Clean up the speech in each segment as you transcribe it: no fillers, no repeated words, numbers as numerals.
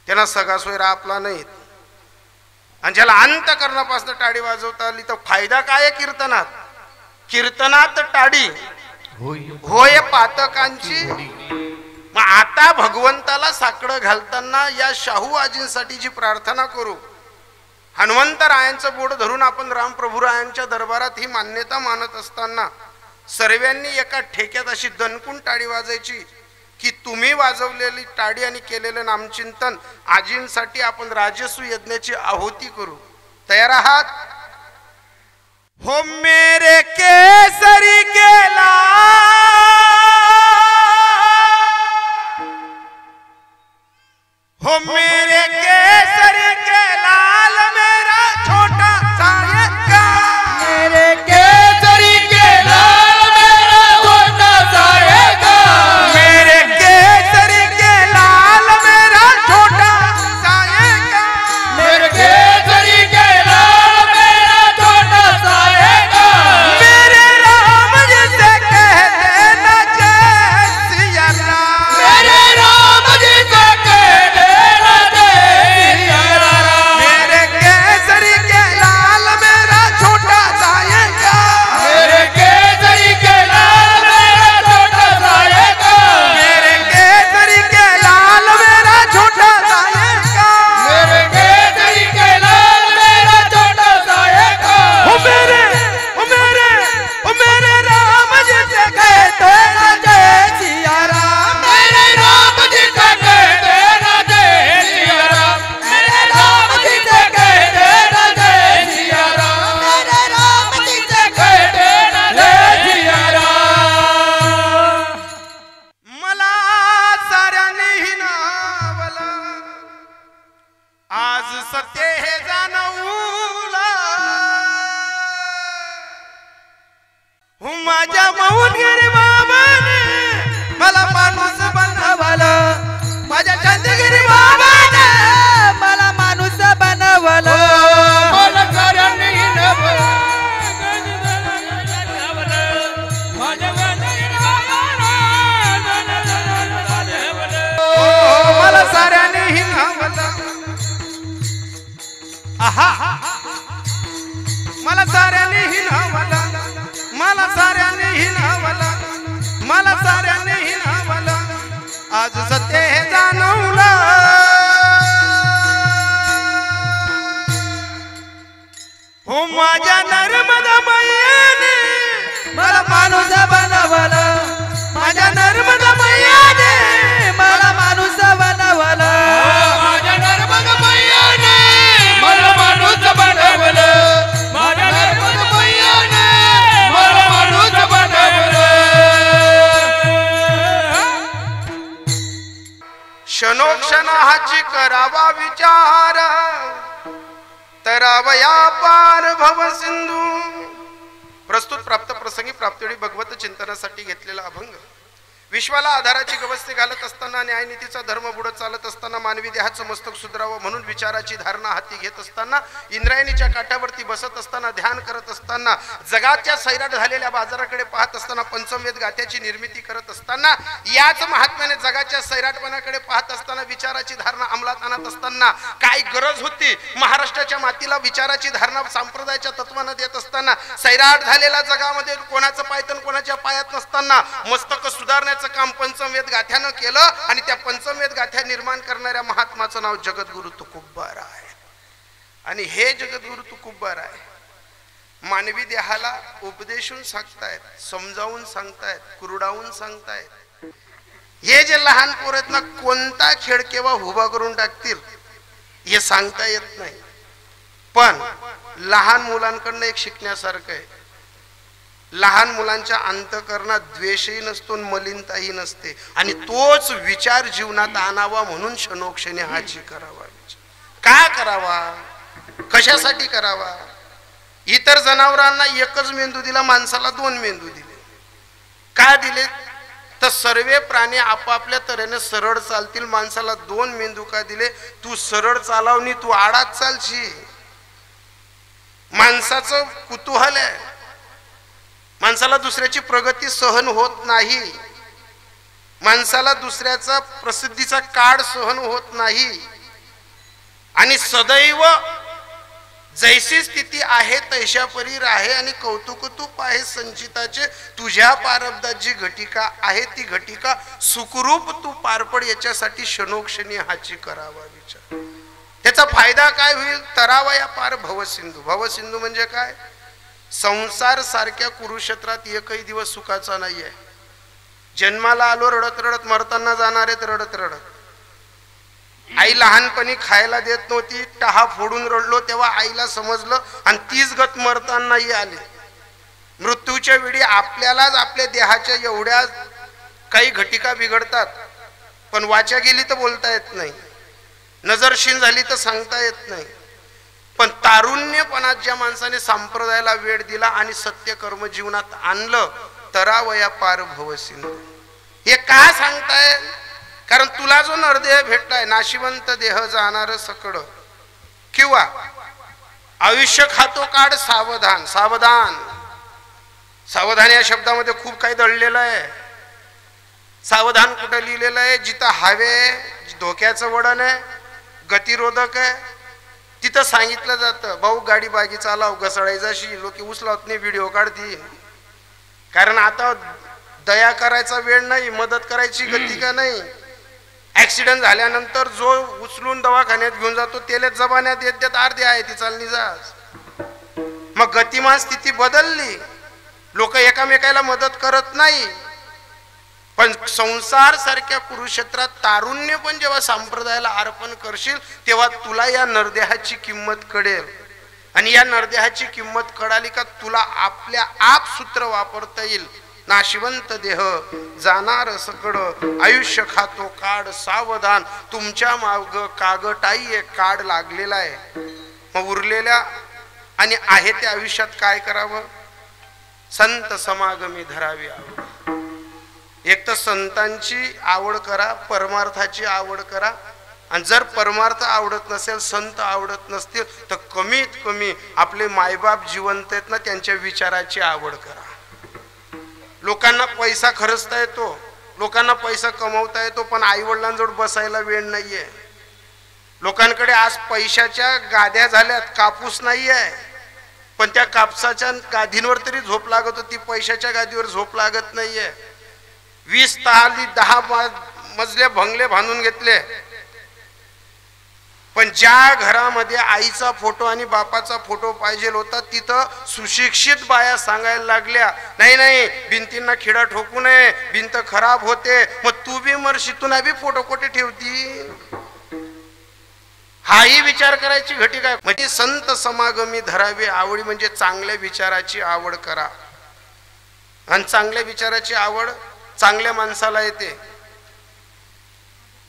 त्यांना सगळा सोयरा आपला नाही. आणि ज्याला अंतकरणापासून टाळी वाजवता आली तर फायदा काय आहे कीर्तनात? कीर्तनात टाळी होय पातकांची. मग आता भगवंताला साकडं घालताना या शाहू आजींसाठी जी प्रार्थना करू, हनुमंतरायांचं बोट धरून आपण रामप्रभुरायांच्या दरबारात ही मान्यता मानत असताना सर्वांनी एका ठेक्यात अशी दणकून टाळी वाजायची की तुम्ही वाजवलेली टाळी आणि केलेलं नामचिंतन आजींसाठी आपण राजसू यज्ञाची आहुती करू. तयार आहात? हो मेरे केसरी केला हो मेरे केसरी के लाल मेरा छोटा सायका मेरे केसरी के लाल मेरा छोटा सायका मेरे केसरी के लाल मेरा छोटा सायका मेरे केसरी के लाल मेरा छोटा सायका मेरे राम जी से कहते न जय सिया राम मेरे राम जी से कहते मेरे केसरी के लाल मेरा छोटा सायका मेरे केसरी के लाल मेरा छोटा सायका मेरे केसरी के लाल मेरा छोटा सायका मेरे केसरी के लाल मेरा छोटा सायका ओ मेरे राम जी से कहते न जय सिया राम मेरे राम जी से कहते न जय सिया राम मेरे राम जी से कहते न जय सिया राम मेरे राम जी से कहते न जय सिया राम मला साऱ्याने हिनावला आज सत्य हे जाणवला माझ्या मौनगिरी बाबाने मला माणूस बनवलं माझ्या चंदगिरी बाबाने मला माणूस बनवलं मला साऱ्यांनी नवलं मला साऱ्याने हिनावलं आहा मला साऱ्याने हिनावलं मला साऱ्याने हिनावलं मला साऱ्याने हिनावलं आज सत्य हे जाणवलं हो माझ्या नर्मदा मैयाने मला माणूस बनवलं माझ्या नर्मदा मैयाने मला माणूस बनवलं माझ्या नर्मद मैयाने मला माणूस बनवलं माझ्या नर्मद मैयाने मला माणूस बनवलं क्षणोक्षणाची करावा विचार तरावया पार भव सिंधू. प्रस्तुत प्राप्त प्रसंगी प्राप्तिवेळी भगवत चिंतनासाठी घेतलेला अभंग. विश्वाला आधाराची गवस्ती घालत असताना न्यायनीतीचा धर्म बुडत चालत असताना मानवी देहाचं मस्तक सुधरावं म्हणून विचाराची धारणा हाती घेत असताना इंद्रायणीच्या काठावरती बसत असताना ध्यान करत असताना जगाच्या सैराट झालेल्या बाजाराकडे पाहत असताना पंचमवेद गाथ्याची निर्मिती करत असताना याच महात्म्याने जगाच्या सैराटपणाकडे पाहत असताना विचाराची धारणा अंमलात आणत असताना काय गरज होती महाराष्ट्राच्या मातीला विचाराची धारणा संप्रदायाच्या तत्वानं देत असताना सैराट झालेल्या जगामध्ये कोणाचं पायतन कोणाच्या पायात नसताना मस्तक सुधारण्याचं काम पंचमवेद गाथ्यानं केलं आणि त्या पंचमवेद गाथ्या निर्माण करणाऱ्या महात्माचं नाव जगद्गुरु तुकोबा आहे. आणि हे जगद्गुरु तुकोबा आहे मानवी देहाला उपदेशून सांगतायत, समजावून सांगतायत, कुरडावून सांगतायत. हे जे लहान पोर आहेत ना कोणता खेळ केव्हा उभा करून टाकतील हे सांगता येत नाही. पण लहान मुलांकडनं एक शिकण्यासारखं आहे. लहान मुलांच्या अंतकरणात द्वेषही नसतो मलिनताही नसते आणि तोच विचार जीवनात आणावा म्हणून क्षणोक्षणी हाची करावा. का करावा, कशासाठी करावा? इतर जनावरांना एकच मेंदू दिला, माणसाला 2 मेंदू दिले. का दिले? तर सर्व प्राणी आपापल्या तऱ्हेने सरळ चालतील. माणसाला 2 मेंदू का दिले? तू सरळ चालावनी तू आडात चालशी. माणसाचं कुतूहल आहे, माणसाला दुसऱ्याची प्रगती सहन होत नाही, माणसाला दुसऱ्याचा प्रसिद्धीचा काळ सहन होत नाही. आणि सदैव जैसी स्थिती आहे तैशा परी राहे आणि कौतुक तू पाहे संचिताचे तुझ्या पारब्धात जी घटिका आहे ती घटिका सुखरूप तू पार पड याच्यासाठी क्षणोक्षणी हाची करावा विचार. त्याचा फायदा काय होईल? तरावया पार भवसिंधू. भवसिंधू म्हणजे काय? संसार सारख्या कुरुक्षेत्रात एकही दिवस सुखाचा नाही आहे. जन्माला आलो रडत रडत, मरताना जाणार आहेत रडत रडत. आई लहानपणी खायला देत नव्हती, टहा फोडून रडलो तेव्हा आईला समजलं आणि तीच गत मरतानाही आली. मृत्यूच्या वेळी आपल्यालाच आपल्या देहाच्या एवढ्या काही घटिका बिघडतात, पण वाचा गेली तर बोलता येत नाही, नजरशीन झाली तर सांगता येत नाही. पण तारुण्यपणात ज्या माणसाने संप्रदायाला वेळ दिला आणि सत्य कर्म जीवनात आणलं, तरावया पार भवसिंधू. हे का सांगताय? कारण तुला जो नरदेह भेटलाय, नाशिवंत देह जाणार सकड, किंवा आयुष्य खातो काढ सावधान. सावधान सावधान या शब्दामध्ये खूप काही दडलेलं आहे. सावधान कुठं लिहिलेलं आहे? जिथं हवे, धोक्याचं वळण आहे, गतिरोधक आहे, तिथं सांगितलं जातं भाऊ गाडी बागी चालाव, घसडायची लोक उचलत नाही, व्हिडिओ काढतील. कारण आता दया करायचा वेळ नाही, मदत करायची गती का नाही. ऍक्सिडेंट झाल्यानंतर जो उचलून दवाखान्यात घेऊन जातो त्याला जबान्यात देत देत अर्धे आहे ती चालली जास. मग गतिमान स्थिती बदलली, लोक एकामेकाला मदत करत नाही. पण संसार सारख्या कुरुक्षेत्रात तारुण्य पण जेव्हा संप्रदायाला अर्पण करशील तेव्हा तुला या नरदेहाची किंमत कळेल. आणि या नरदेहाची किंमत कळाली का तुला आपल्या आप सूत्र वापरता येईल. नाशिवंत देह जाणार सकड, आयुष्य खातो काढ सावधान. तुमच्या माग कागटाई एक काढ लागलेला आहे. मग उरलेल्या आणि आहे त्या आयुष्यात काय करावं? संत समागमी धरावी आवड. एक तर संतांची आवड करा, परमार्थाची आवड करा. आणि जर परमार्थ आवडत नसेल, संत आवडत नसतील, तर कमीत कमी आपले मायबाप जिवंत आहेत ना, त्यांच्या विचाराची आवड करा. लोकांना पैसा खर्चता येतो, लोकांना पैसा कमवता येतो, पण आई वडिलांजवळ बसायला वेळ नाहीये. लोकांकडे आज पैशाच्या गाद्या झाल्यात, कापूस नाही आहे, पण त्या कापसाच्या गादींवर तरी झोप लागत होती, पैशाच्या गादीवर झोप लागत नाहीये. 20 ताली 10 मजले बंगले बांधून घेतले, पण ज्या घरामध्ये आईचा फोटो आणि बापाचा फोटो पाहिजे होता तिथं सुशिक्षित बाया सांगायला लागल्या, नाही नाही भिंतींना खिडा ठोकू नये, भिंत खराब होते. मग तू बी मरशी, तू नाही बी फोटो कोठे ठेवती? हाही विचार करायची घटी काय? म्हणजे संत समागमी धरावे आवडी म्हणजे चांगल्या विचाराची आवड करा. आणि चांगल्या विचाराची आवड चांगल्या माणसाला येते.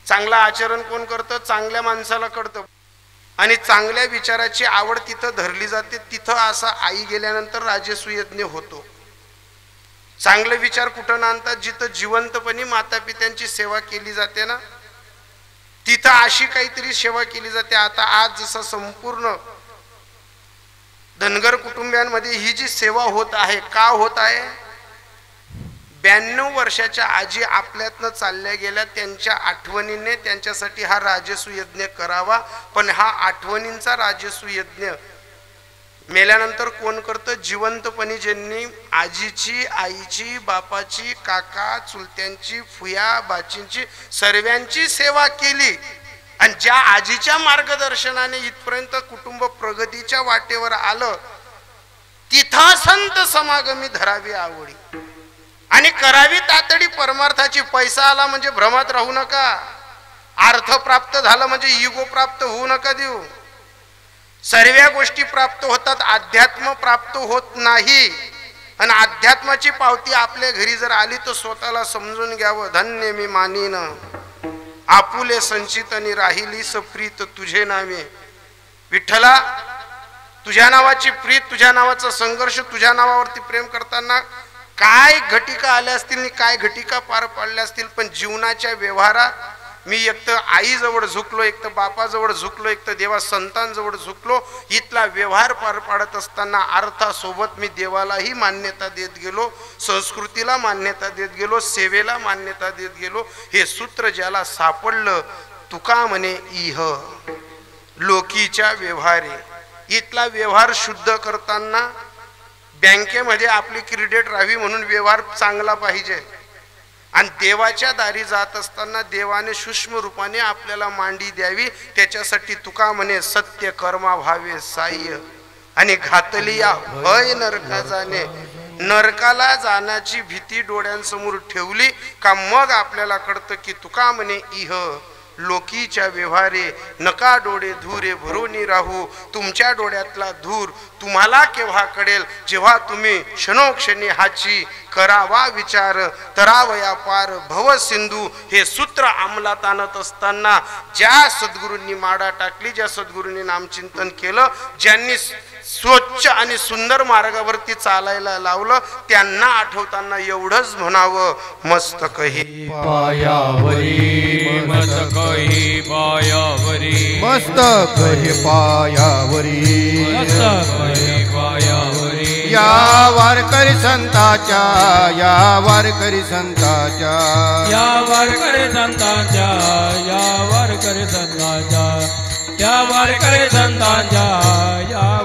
चांगला आचरण कोण करतं? चांगल्या माणसाला कळतं. आणि चांगल्या विचाराची आवड तिथं धरली जाते. तिथं असा आई गेल्यानंतर राजसूयज्ञ होतो. चांगले विचार कुठं आणतात? जिथं जिवंतपणी माता पित्यांची सेवा केली जाते ना, तिथं अशी काहीतरी सेवा केली जाते. आता आज जसं संपूर्ण धनगर कुटुंबियांमध्ये ही जी सेवा होत आहे, का होत आहे? 92 वर्षाच्या आजी आपल्यातनं चालल्या गेल्या, त्यांच्या आठवणीने त्यांच्यासाठी हा राजसूयज्ञ करावा. पण हा आठवणींचा राजसूयज्ञ मेल्यानंतर कोण करतं? जिवंतपणी ज्यांनी आजीची, आईची, बापाची, काका, चुलत्यांची, फुया, बाचींची, सर्वांची सेवा केली आणि ज्या आजीच्या मार्गदर्शनाने इथपर्यंत कुटुंब प्रगतीच्या वाटेवर आलं, तिथं संत समागमी धरावी आवडी आणि करावी तातडी परमार्थाची. पैसा आला म्हणजे भ्रमात राहू नका, अर्थ प्राप्त झाला म्हणजे इगो प्राप्त होऊ नका देऊ. सर्व गोष्टी प्राप्त होतात, अध्यात्म प्राप्त होत नाही. आणि अध्यात्माची पावती आपल्या घरी जर आली तर स्वतःला समजून घ्यावं, धन्य मी मानीन आपुले संचित आणि राहिली सप्रीत तुझे नावे. विठ्ठला, तुझ्या नावाची प्रीत, तुझ्या नावाचा संघर्ष, तुझ्या नावावरती प्रेम करताना काय घटिका आल्या असतील आणि काय घटिका पार पाडल्या असतील, पण जीवनाच्या व्यवहारात मी एक तर आईजवळ झुकलो, एक तर बापाजवळ झुकलो, एक तर देवा संतांजवळ झुकलो. इथला व्यवहार पार पाडत असताना अर्थासोबत मी देवालाही मान्यता देत गेलो, संस्कृतीला मान्यता देत गेलो, सेवेला मान्यता देत गेलो. हे सूत्र ज्याला सापडलं, तुका म्हणे इह लोकीच्या व्यवहारे. इथला व्यवहार शुद्ध करताना बँकेमध्ये आपली क्रेडिट राहावी म्हणून व्यवहार चांगला पाहिजे. आणि देवाच्या दारी जात असताना देवाने सूक्ष्म रूपाने आपल्याला मांडी द्यावी. त्याच्यासाठी तुका म्हणे सत्य कर्मा व्हावे साह्य आणि घातली या भय नरका जाणे. नरकाला जाण्याची भीती डोळ्यांसमोर ठेवली का मग आपल्याला कळतं की तुका म्हणे इह लोकीच्या व्यवहारे नका डोळे धुरे भरोनी राहू. तुमच्या डोळ्यातला धूर तुम्हाला केव्हा कळेल, जेव्हा तुम्ही क्षणोक्षणी हाची करावा विचार. तरावया पार भव सिंधू हे सूत्र अंमलात आणत असताना ज्या सद्गुरूंनी माडा टाकली, ज्या सद्गुरूंनी नामचिंतन केलं, ज्यांनी स्वच्छ आणि सुंदर मार्गावरती चालायला लावलं, त्यांना आठवताना एवढंच म्हणावं मस्तकही पायावरी मस्तकही पायावरी मस्तकही पायावरी मस्तकही पायावरी या वारकरी संताच्या या वारकरी संताच्या या वारकरी संतांच्या या वारकरी संतांच्या या वारकरी संतांच्या या